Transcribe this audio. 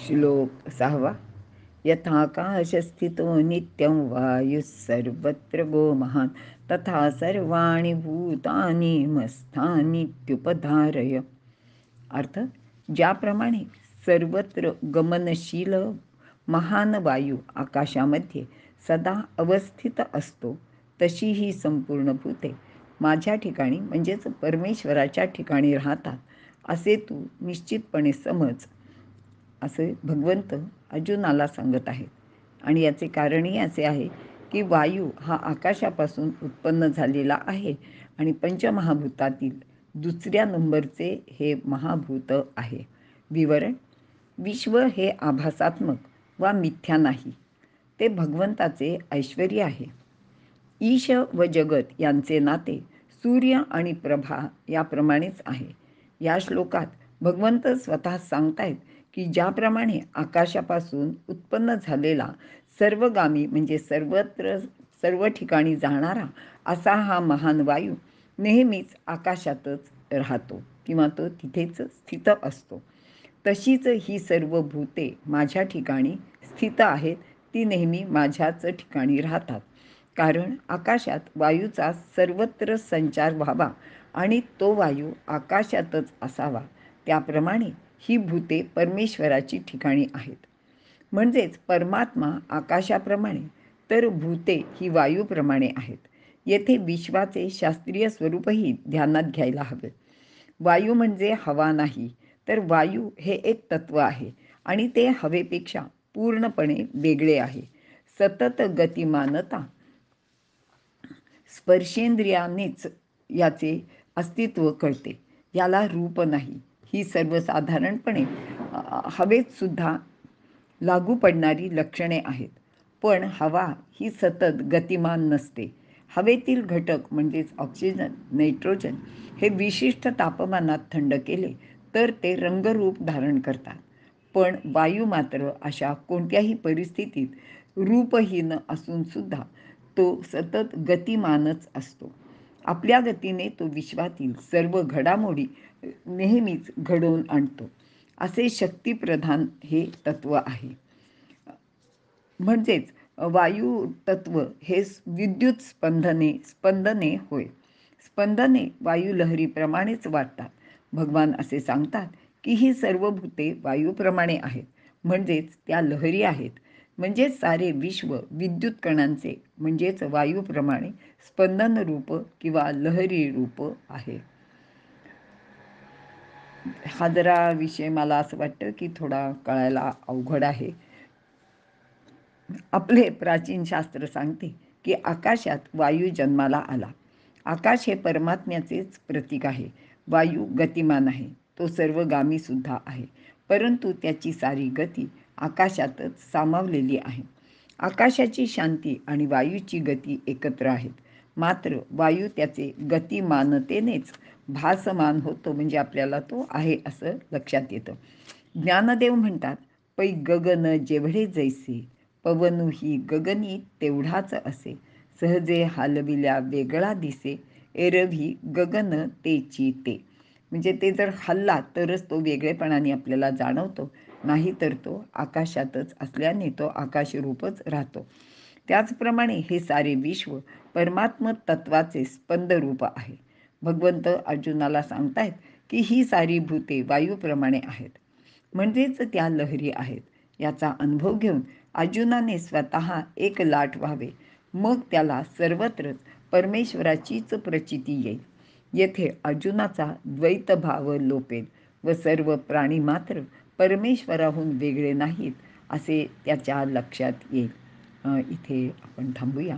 श्लोक 6. यथाकाशस्थितो नित्यं वायुः सर्वत्र गो महान् तथा सर्वाणि भूतानि मस्थानीत्युपधारय. अर्थ, ज्याप्रमाणे सर्वत्र गमनशील महान वायू आकाशामध्ये सदा अवस्थित असतो, तशी ही संपूर्ण भूते माझ्या ठिकाणी म्हणजेच परमेश्वराच्या ठिकाणी राहतात, असे तू निश्चितपणे समज, असे भगवंत अर्जुनाला सांगत आहेत. आणि याचे कारणही असे आहे की वायू हा आकाशापासून उत्पन्न झालेला आहे आणि पंचमहाभूतातील दुसऱ्या नंबरचे हे महाभूत आहे. विवरण: विश्व हे आभासात्मक वा मिथ्या नाही, ते भगवंताचे ऐश्वर्य आहे. ईश व जगत यांचे नाते सूर्य आणि प्रभा याप्रमाणेच आहे. या श्लोकात भगवंत स्वतः सांगतायत की ज्याप्रमाणे आकाशापासून उत्पन्न झालेला सर्वगामी म्हणजे सर्वत्र सर्व ठिकाणी जाणारा असा हा महान वायू नेहमीच आकाशातच राहतो किंवा तो तिथेच स्थित असतो, तशीच ही सर्व भूते माझ्या ठिकाणी स्थित आहेत. ती नेहमी माझ्याच ठिकाणी राहतात, कारण आकाशात वायूचा सर्वत्र संचार व्हावा आणि तो वायू आकाशातच असावा. त्याप्रमाणे ही भूते परमेश्वराची ठिकाणी आहेत. म्हणजेच परमात्मा आकाशाप्रमाणे तर भूते ही वायूप्रमाणे आहेत. येथे विश्वाचे शास्त्रीय स्वरूपही ध्यानात घ्यायला हवे. वायू म्हणजे हवा नाही, तर वायू हे एक तत्व आहे आणि ते हवेपेक्षा पूर्णपणे वेगळे आहे. सतत गतिमानता स्पर्शेंद्रियानेच याचे अस्तित्व कळते. याला रूप नाही. ही सर्वसाधारणपणे हवेत सुद्धा लागू पडणारी लक्षणे आहेत. पण हवा ही सतत गतिमान नसते. हवेतील घटक म्हणजेच ऑक्सिजन, नायट्रोजन हे विशिष्ट तापमानात थंड केले तर ते रंगरूप धारण करतात. पण वायू मात्र अशा कोणत्याही परिस्थितीत रूपहीन असून सुद्धा तो सतत गतिमानच असतो. आपल्या गतीने तो विश्वातील सर्व घडामोडी नेहमीच घडवून आणतो. असे शक्तिप्रधान हे तत्व आहे. म्हणजेच वायू तत्व हे विद्युत स्पंदने होय. स्पंदने वायू लहरीप्रमाणेच वाटतात. भगवान असे सांगतात की ही सर्व भूते वायूप्रमाणे आहेत, म्हणजेच त्या लहरी आहेत. म्हणजेच सारे विश्व विद्युत कणांचे म्हणजेच वायूप्रमाणे स्पंदन रूप किंवा लहरी रूप आहे. हा जरा विषय मला असं वाटतं की थोडा कळायला अवघड आहे. आपले प्राचीन शास्त्र सांगते की आकाशात वायू जन्माला आला. आकाश हे परमात्म्याचेच प्रतीक आहे. वायू गतिमान आहे, तो सर्वगामी सुद्धा आहे, परंतु त्याची सारी गती आकाशातच सामावलेली आहे. आकाशाची शांती आणि वायूची गती एकत्र आहेत. मात्र वायू त्याचे गतिमानतेनेच भासमान होतो, म्हणजे आपल्याला तो आहे असं लक्षात येतं. ज्ञानदेव म्हणतात, पै गगन जेवढे जैसे पवनु ही गगनी तेवढाच असे, सहजे हालविल्या वेगळा दिसे एरवी गगन तेची ते. म्हणजे ते जर हल्ला तरच तो वेगळेपणाने आपल्याला जाणवतो, नाही तर तो आकाशातच असल्याने तो आकाशरूपच राहतो. त्याचप्रमाणे हे सारे विश्व परमात्म तत्वाचे स्पंदरूप आहे. भगवंत अर्जुनाला सांगतायत की ही सारी भूते वायूप्रमाणे आहेत, म्हणजेच त्या लहरी आहेत. याचा अनुभव घेऊन अर्जुनाने स्वतः एक लाट व्हावे, मग त्याला सर्वत्र परमेश्वराचीच प्रचिती येईल. येथे अर्जुनाचा द्वैतभाव लोपेल व सर्व प्राणी मात्र परमेश्वराहून वेगळे नाहीत असे त्याच्या लक्षात येईल. इथे आपण थांबूया.